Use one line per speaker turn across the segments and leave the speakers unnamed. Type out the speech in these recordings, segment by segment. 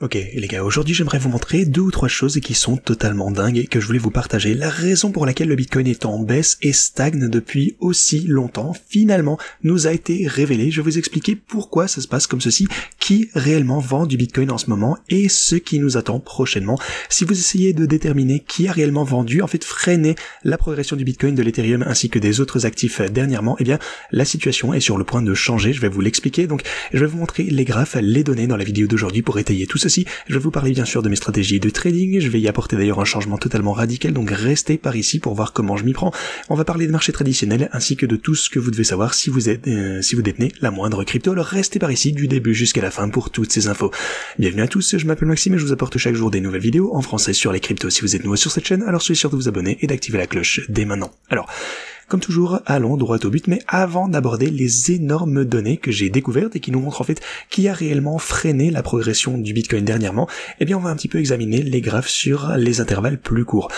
Ok les gars, aujourd'hui j'aimerais vous montrer 2 ou 3 choses qui sont totalement dingues et que je voulais vous partager. La raison pour laquelle le Bitcoin est en baisse et stagne depuis aussi longtemps, finalement, nous a été révélé. Je vais vous expliquer pourquoi ça se passe comme ceci, qui réellement vend du Bitcoin en ce moment et ce qui nous attend prochainement. Si vous essayez de déterminer qui a réellement vendu, en fait freiné la progression du Bitcoin, de l'Ethereum ainsi que des autres actifs dernièrement, eh bien la situation est sur le point de changer. Je vais vous l'expliquer. Donc je vais vous montrer les graphes, les données dans la vidéo d'aujourd'hui pour étayer tout ceci. Je vais vous parler bien sûr de mes stratégies de trading, je vais y apporter d'ailleurs un changement totalement radical, donc restez par ici pour voir comment je m'y prends. On va parler de marché traditionnel ainsi que de tout ce que vous devez savoir si vous détenez la moindre crypto. Alors restez par ici du début jusqu'à la fin pour toutes ces infos. Bienvenue à tous, je m'appelle Maxime et je vous apporte chaque jour des nouvelles vidéos en français sur les cryptos. Si vous êtes nouveau sur cette chaîne, alors soyez sûr de vous abonner et d'activer la cloche dès maintenant. Alors, comme toujours, allons droit au but, mais avant d'aborder les énormes données que j'ai découvertes et qui nous montrent en fait qui a réellement freiné la progression du Bitcoin dernièrement, eh bien on va un petit peu examiner les graphes sur les intervalles plus courts.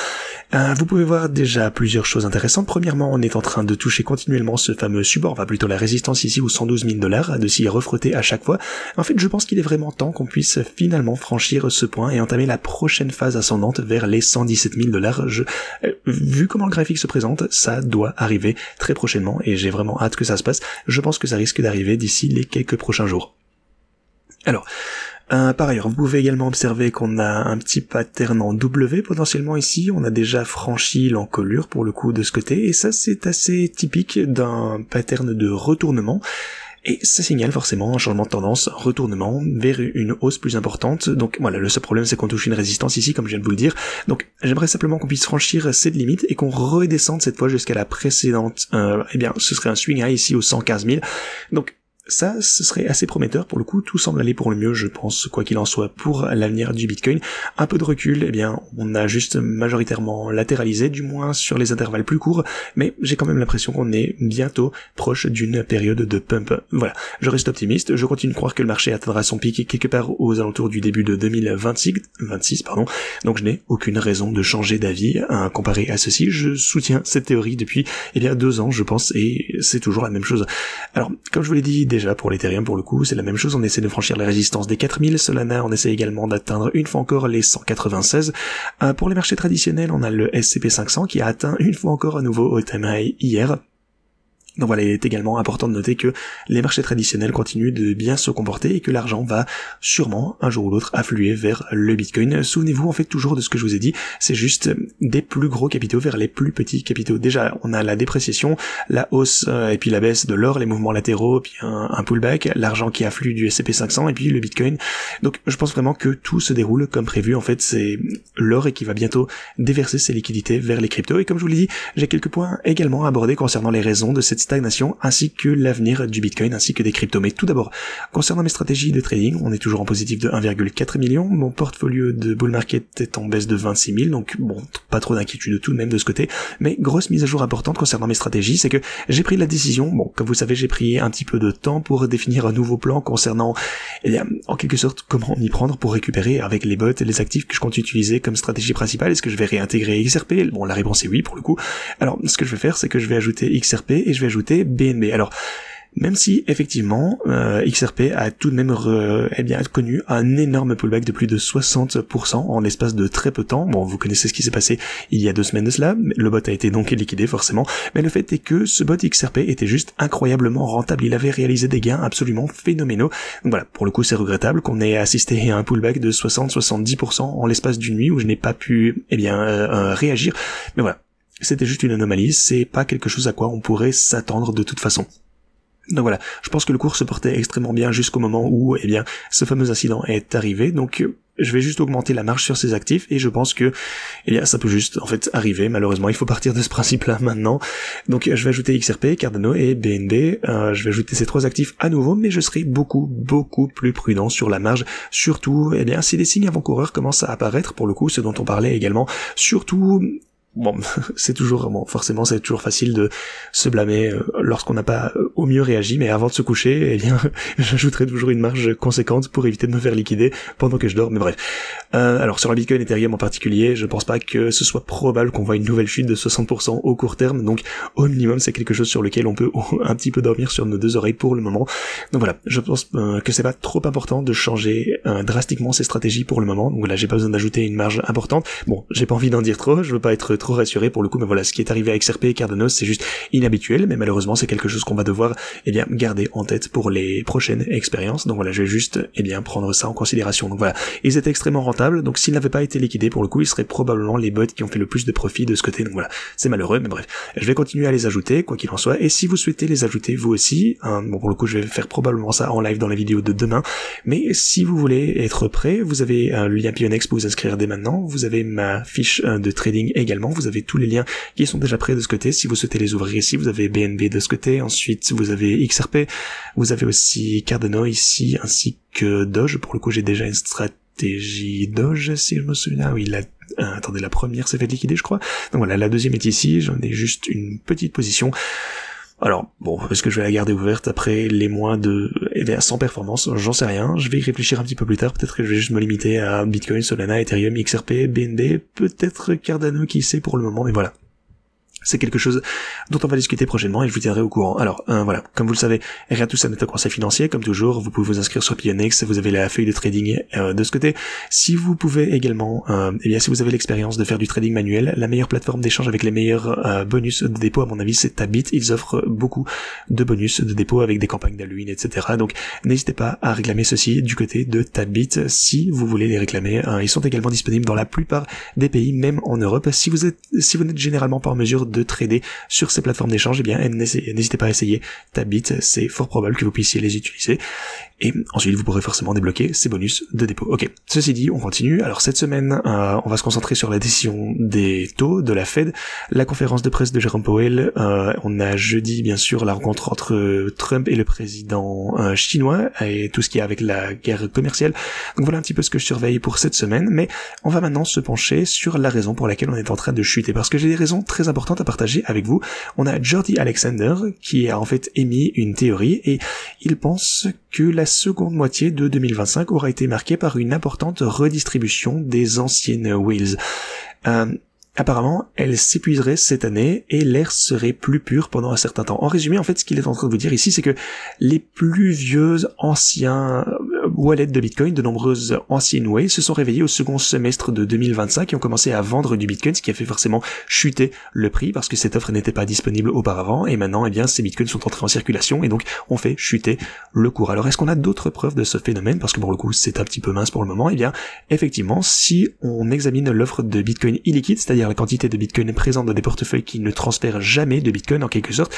Vous pouvez voir déjà plusieurs choses intéressantes. Premièrement, on est en train de toucher continuellement ce fameux support, enfin plutôt la résistance ici aux $112 000, de s'y refrotter à chaque fois. En fait, je pense qu'il est vraiment temps qu'on puisse finalement franchir ce point et entamer la prochaine phase ascendante vers les $117 000. Vu comment le graphique se présente, ça doit arriver très prochainement et j'ai vraiment hâte que ça se passe. Je pense que ça risque d'arriver d'ici les quelques prochains jours. Alors, par ailleurs, vous pouvez également observer qu'on a un petit pattern en W potentiellement ici. On a déjà franchi l'encolure pour le coup de ce côté et ça c'est assez typique d'un pattern de retournement. Et ça signale forcément un changement de tendance, un retournement vers une hausse plus importante. Donc voilà, le seul problème c'est qu'on touche une résistance ici, comme je viens de vous le dire. Donc j'aimerais simplement qu'on puisse franchir cette limite et qu'on redescende cette fois jusqu'à la précédente. Eh bien, ce serait un swing high ici aux 115 000. Donc ça, ce serait assez prometteur pour le coup, tout semble aller pour le mieux, je pense, quoi qu'il en soit, pour l'avenir du Bitcoin. Un peu de recul, eh bien, on a juste majoritairement latéralisé, du moins sur les intervalles plus courts, mais j'ai quand même l'impression qu'on est bientôt proche d'une période de pump. Voilà, je reste optimiste, je continue de croire que le marché atteindra son pic quelque part aux alentours du début de 2026, donc je n'ai aucune raison de changer d'avis comparé à ceci. Je soutiens cette théorie depuis, 2 ans, je pense, et c'est toujours la même chose. Alors, comme je vous l'ai dit, déjà pour l'Ethereum pour le coup c'est la même chose, on essaie de franchir la résistance des 4000, Solana on essaie également d'atteindre une fois encore les 196. Pour les marchés traditionnels on a le SCP500 qui a atteint une fois encore à nouveau au time high hier. Donc voilà, il est également important de noter que les marchés traditionnels continuent de bien se comporter et que l'argent va sûrement un jour ou l'autre affluer vers le Bitcoin. Souvenez-vous en fait toujours de ce que je vous ai dit, c'est juste des plus gros capitaux vers les plus petits capitaux. Déjà, on a la dépréciation, la hausse et puis la baisse de l'or, les mouvements latéraux, puis un pullback, l'argent qui afflue du SCP500 et puis le Bitcoin. Donc je pense vraiment que tout se déroule comme prévu. En fait, c'est l'or qui va bientôt déverser ses liquidités vers les cryptos. Et comme je vous l'ai dit, j'ai quelques points également à aborder concernant les raisons de cette stagnation ainsi que l'avenir du Bitcoin ainsi que des cryptos. Mais tout d'abord, concernant mes stratégies de trading, on est toujours en positif de 1,4 million. Mon portfolio de bull market est en baisse de 26 000, donc bon, pas trop d'inquiétude tout de même de ce côté. Mais grosse mise à jour importante concernant mes stratégies, c'est que j'ai pris la décision, bon, comme vous savez, j'ai pris un petit peu de temps pour définir un nouveau plan concernant, en quelque sorte, comment m'y prendre pour récupérer avec les bots et les actifs que je compte utiliser comme stratégie principale. Est-ce que je vais réintégrer XRP? Bon, la réponse est oui pour le coup. Alors, ce que je vais faire, c'est que je vais ajouter XRP et je vais ajouter BNB. Alors, même si effectivement XRP a tout de même connu un énorme pullback de plus de 60% en l'espace de très peu de temps. Bon, vous connaissez ce qui s'est passé il y a 2 semaines de cela, le bot a été donc liquidé forcément, mais le fait est que ce bot XRP était juste incroyablement rentable, il avait réalisé des gains absolument phénoménaux. Donc voilà, pour le coup c'est regrettable qu'on ait assisté à un pullback de 60-70% en l'espace d'une nuit où je n'ai pas pu réagir, mais voilà. C'était juste une anomalie, c'est pas quelque chose à quoi on pourrait s'attendre de toute façon. Donc voilà, je pense que le cours se portait extrêmement bien jusqu'au moment où, ce fameux incident est arrivé, donc je vais juste augmenter la marge sur ces actifs et je pense que, ça peut juste, en fait, arriver, malheureusement, il faut partir de ce principe-là maintenant. Donc je vais ajouter XRP, Cardano et BNB, je vais ajouter ces 3 actifs à nouveau, mais je serai beaucoup plus prudent sur la marge, surtout, si des signes avant-coureurs commencent à apparaître, pour le coup, ce dont on parlait également, surtout bon, c'est toujours, bon, forcément, c'est toujours facile de se blâmer lorsqu'on n'a pas au mieux réagi, mais avant de se coucher, eh bien, j'ajouterai toujours une marge conséquente pour éviter de me faire liquider pendant que je dors, mais bref. Alors, sur la Bitcoin Ethereum en particulier, je pense pas que ce soit probable qu'on voit une nouvelle chute de 60% au court terme, donc au minimum, c'est quelque chose sur lequel on peut un petit peu dormir sur nos deux oreilles pour le moment. Donc voilà, je pense que c'est pas trop important de changer drastiquement ses stratégies pour le moment, donc voilà, j'ai pas besoin d'ajouter une marge importante. Bon, j'ai pas envie d'en dire trop, je veux pas être trop rassuré pour le coup, mais voilà, ce qui est arrivé à XRP et Cardano, c'est juste inhabituel, mais malheureusement c'est quelque chose qu'on va devoir garder en tête pour les prochaines expériences. Donc voilà, je vais juste prendre ça en considération. Donc voilà, ils étaient extrêmement rentables, donc s'ils n'avaient pas été liquidés pour le coup, ils seraient probablement les bots qui ont fait le plus de profit de ce côté. Donc voilà, c'est malheureux, mais bref, je vais continuer à les ajouter quoi qu'il en soit, et si vous souhaitez les ajouter vous aussi, bon pour le coup je vais faire probablement ça en live dans la vidéo de demain, mais si vous voulez être prêt, vous avez le lien Pionex pour vous inscrire dès maintenant, vous avez ma fiche de trading également, vous avez tous les liens qui sont déjà prêts de ce côté, si vous souhaitez les ouvrir ici, vous avez BNB de ce côté, ensuite vous avez XRP, vous avez aussi Cardano ici, ainsi que Doge, pour le coup j'ai déjà une stratégie Doge, si je me souviens, oui, attendez, la première s'est fait liquider je crois, donc voilà, la deuxième est ici, j'en ai juste une petite position. Alors, bon, est-ce que je vais la garder ouverte après les mois de, sans performance? J'en sais rien, je vais y réfléchir un petit peu plus tard, peut-être que je vais juste me limiter à Bitcoin, Solana, Ethereum, XRP, BNB, peut-être Cardano, qui sait pour le moment, mais voilà. C'est quelque chose dont on va discuter prochainement et je vous tiendrai au courant. Alors, voilà, comme vous le savez, rien tout ça n'est un conseil financier, comme toujours, vous pouvez vous inscrire sur Pionex, vous avez la feuille de trading de ce côté. Si vous pouvez également, si vous avez l'expérience de faire du trading manuel, la meilleure plateforme d'échange avec les meilleurs bonus de dépôt, à mon avis, c'est Tabit. Ils offrent beaucoup de bonus de dépôt avec des campagnes d'Halloween, etc. Donc, n'hésitez pas à réclamer ceci du côté de Tabit si vous voulez les réclamer. Ils sont également disponibles dans la plupart des pays, même en Europe. Si vous n'êtes généralement pas en mesure de trader sur ces plateformes d'échange, n'hésitez pas à essayer Tabit, c'est fort probable que vous puissiez les utiliser. Et ensuite, vous pourrez forcément débloquer ces bonus de dépôt. Ok, ceci dit, on continue. Alors cette semaine, on va se concentrer sur la décision des taux de la Fed, la conférence de presse de Jerome Powell. On a jeudi, bien sûr, la rencontre entre Trump et le président chinois, et tout ce qui est avec la guerre commerciale. Donc voilà un petit peu ce que je surveille pour cette semaine, mais on va maintenant se pencher sur la raison pour laquelle on est en train de chuter, parce que j'ai des raisons très importantes à partager avec vous. On a Jordi Alexander qui a en fait émis une théorie, et il pense que la seconde moitié de 2025 aura été marquée par une importante redistribution des anciennes whales. Apparemment, elle s'épuiserait cette année et l'air serait plus pur pendant un certain temps. En résumé, en fait, ce qu'il est en train de vous dire ici, c'est que les plus vieux anciens wallets de Bitcoin, de nombreuses anciennes whales, se sont réveillés au second semestre de 2025 et ont commencé à vendre du Bitcoin, ce qui a fait forcément chuter le prix parce que cette offre n'était pas disponible auparavant, et maintenant, ces Bitcoins sont entrés en circulation et donc on fait chuter le cours. Alors, est-ce qu'on a d'autres preuves de ce phénomène? Parce que pour le coup, c'est un petit peu mince pour le moment. Effectivement, si on examine l'offre de Bitcoin illiquide, c'est-à-dire la quantité de Bitcoin présente dans des portefeuilles qui ne transfèrent jamais de Bitcoin en quelque sorte,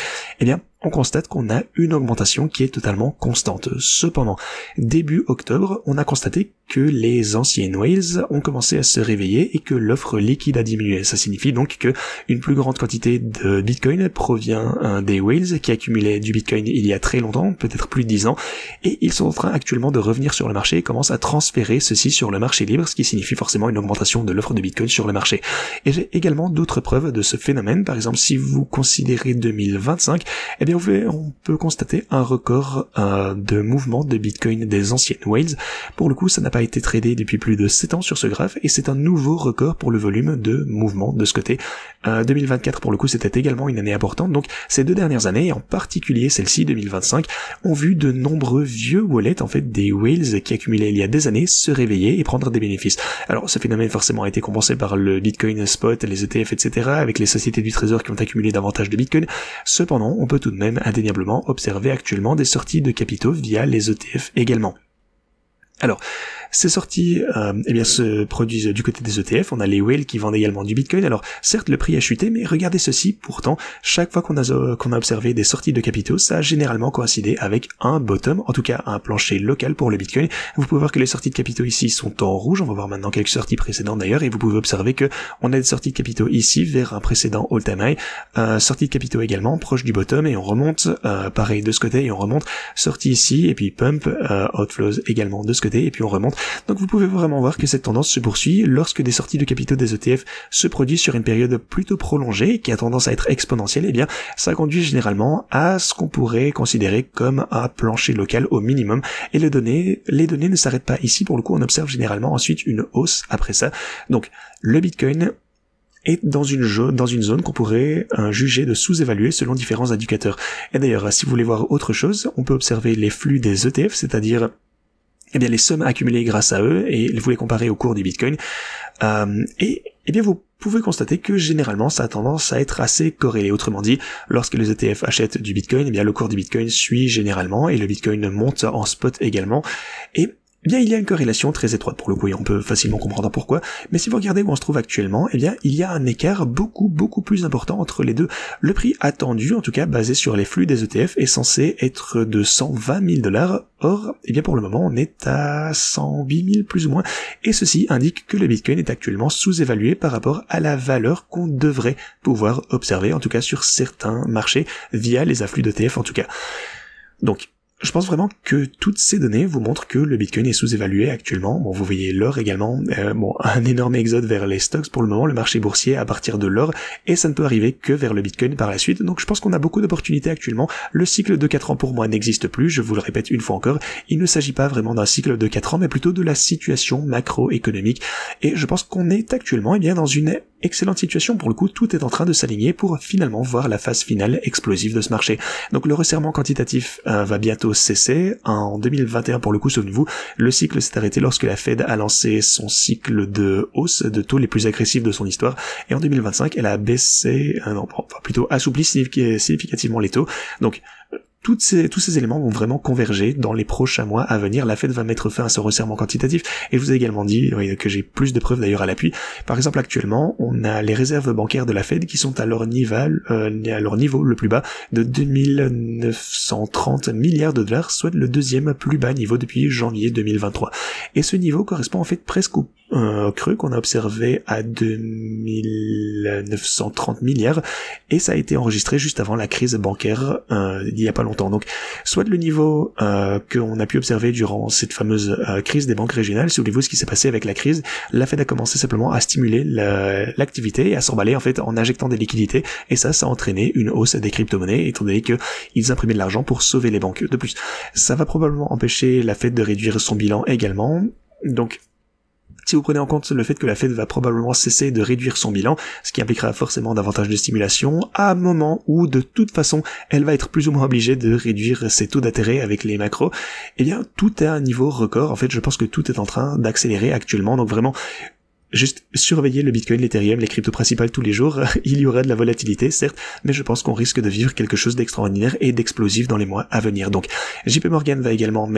on constate qu'on a une augmentation qui est totalement constante. Cependant, début octobre, on a constaté que les anciennes whales ont commencé à se réveiller et que l'offre liquide a diminué. Ça signifie donc que une plus grande quantité de Bitcoin provient des whales qui accumulaient du Bitcoin il y a très longtemps, peut-être plus de 10 ans, et ils sont en train actuellement de revenir sur le marché et commencent à transférer ceci sur le marché libre, ce qui signifie forcément une augmentation de l'offre de Bitcoin sur le marché. Et j'ai également d'autres preuves de ce phénomène. Par exemple, si vous considérez 2025, on peut constater un record de mouvement de Bitcoin des anciennes whales. Pour le coup, ça n'a pas été tradé depuis plus de 7 ans sur ce graphe, et c'est un nouveau record pour le volume de mouvement de ce côté. 2024, pour le coup, c'était également une année importante, donc ces 2 dernières années, et en particulier celle-ci, 2025, ont vu de nombreux vieux wallets, en fait des whales qui accumulaient il y a des années, se réveiller et prendre des bénéfices. Alors, ce phénomène forcément a été compensé par le Bitcoin spot, les ETF, etc., avec les sociétés du trésor qui ont accumulé davantage de Bitcoin. Cependant, on peut tout de même indéniablement observer actuellement des sorties de capitaux via les ETF également. Alors, ces sorties se produisent du côté des ETF, on a les whales qui vendent également du Bitcoin. Alors certes le prix a chuté, mais regardez ceci, pourtant chaque fois qu'on a observé des sorties de capitaux, ça a généralement coïncidé avec un bottom, en tout cas un plancher local pour le Bitcoin. Vous pouvez voir que les sorties de capitaux ici sont en rouge, on va voir maintenant quelques sorties précédentes d'ailleurs, et vous pouvez observer que on a des sorties de capitaux ici vers un précédent all-time high, sortie de capitaux également proche du bottom, et on remonte pareil de ce côté et on remonte, sortie ici et puis pump, outflows également de ce côté, et puis on remonte Donc vous pouvez vraiment voir que cette tendance se poursuit lorsque des sorties de capitaux des ETF se produisent sur une période plutôt prolongée, qui a tendance à être exponentielle. Eh bien, ça conduit généralement à ce qu'on pourrait considérer comme un plancher local au minimum. Et les données ne s'arrêtent pas ici. Pour le coup, on observe généralement ensuite une hausse après ça. Donc, le Bitcoin est dans une zone qu'on pourrait juger de sous-évaluer selon différents indicateurs. Et d'ailleurs, si vous voulez voir autre chose, on peut observer les flux des ETF, c'est-à-dire les sommes accumulées grâce à eux, et vous les comparez au cours du Bitcoin. Et vous pouvez constater que généralement ça a tendance à être assez corrélé. Autrement dit, lorsque les ETF achètent du Bitcoin, le cours du Bitcoin suit généralement, et le Bitcoin monte en spot également. Et il y a une corrélation très étroite pour le coup, et on peut facilement comprendre pourquoi. Mais si vous regardez où on se trouve actuellement, il y a un écart beaucoup plus important entre les deux. Le prix attendu, en tout cas basé sur les flux des ETF, est censé être de 120 000 $. Or, pour le moment, on est à 108 000 plus ou moins. Et ceci indique que le Bitcoin est actuellement sous-évalué par rapport à la valeur qu'on devrait pouvoir observer, en tout cas sur certains marchés, via les afflux d'ETF en tout cas. Donc, je pense vraiment que toutes ces données vous montrent que le Bitcoin est sous-évalué actuellement. Bon, vous voyez l'or également. Un énorme exode vers les stocks pour le moment, le marché boursier à partir de l'or, et ça ne peut arriver que vers le Bitcoin par la suite. Donc je pense qu'on a beaucoup d'opportunités actuellement. Le cycle de 4 ans pour moi n'existe plus, je vous le répète une fois encore. Il ne s'agit pas vraiment d'un cycle de 4 ans, mais plutôt de la situation macroéconomique. Et je pense qu'on est actuellement dans une excellente situation. Pour le coup, tout est en train de s'aligner pour finalement voir la phase finale explosive de ce marché. Donc le resserrement quantitatif va bientôt cesser. En 2021, pour le coup, souvenez-vous, le cycle s'est arrêté lorsque la Fed a lancé son cycle de hausse de taux les plus agressifs de son histoire. Et en 2025, elle a baissé, plutôt assoupli significativement les taux. Donc, tous ces éléments vont vraiment converger dans les prochains mois à venir. La Fed va mettre fin à ce resserrement quantitatif, et je vous ai également dit que j'ai plus de preuves d'ailleurs à l'appui. Par exemple, actuellement, on a les réserves bancaires de la Fed qui sont à leur niveau le plus bas de 2930 milliards de $, soit le deuxième plus bas niveau depuis janvier 2023. Et ce niveau correspond en fait presque au creux qu'on a observé à 2930 milliards, et ça a été enregistré juste avant la crise bancaire il y a pas longtemps. Donc soit le niveau qu'on a pu observer durant cette fameuse crise des banques régionales. Souvenez-vous ce qui s'est passé avec la crise, la Fed a commencé simplement à stimuler l'activité et à s'emballer en fait en injectant des liquidités, et ça a entraîné une hausse des crypto-monnaies étant donné que ils imprimaient de l'argent pour sauver les banques. De plus, ça va probablement empêcher la Fed de réduire son bilan également. Donc si vous prenez en compte le fait que la Fed va probablement cesser de réduire son bilan, ce qui impliquera forcément davantage de stimulation, à un moment où de toute façon elle va être plus ou moins obligée de réduire ses taux d'intérêt avec les macros, tout est à un niveau record. En fait, je pense que tout est en train d'accélérer actuellement, donc vraiment juste surveiller le Bitcoin, l'Ethereum, les cryptos principales tous les jours. Il y aura de la volatilité, certes, mais je pense qu'on risque de vivre quelque chose d'extraordinaire et d'explosif dans les mois à venir. Donc, JP Morgan va également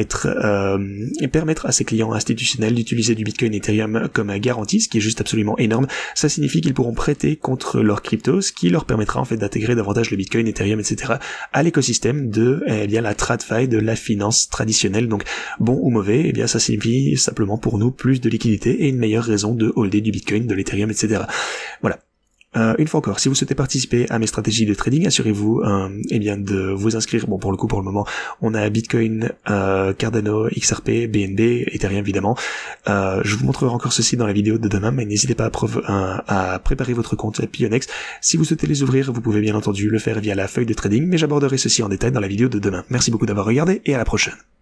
permettre à ses clients institutionnels d'utiliser du Bitcoin et Ethereum comme garantie, ce qui est juste absolument énorme. Ça signifie qu'ils pourront prêter contre leurs cryptos, ce qui leur permettra en fait d'intégrer davantage le Bitcoin, Ethereum, etc. à l'écosystème de la TradFi, de la finance traditionnelle. Donc, bon ou mauvais, ça signifie simplement pour nous plus de liquidité et une meilleure raison de holder du Bitcoin, de l'Ethereum, etc. Voilà. Une fois encore, si vous souhaitez participer à mes stratégies de trading, assurez-vous de vous inscrire. Bon, pour le moment, on a Bitcoin, Cardano, XRP, BNB, Ethereum évidemment. Je vous montrerai encore ceci dans la vidéo de demain, mais n'hésitez pas à préparer votre compte Pionex. Si vous souhaitez les ouvrir, vous pouvez bien entendu le faire via la feuille de trading, mais j'aborderai ceci en détail dans la vidéo de demain. Merci beaucoup d'avoir regardé et à la prochaine.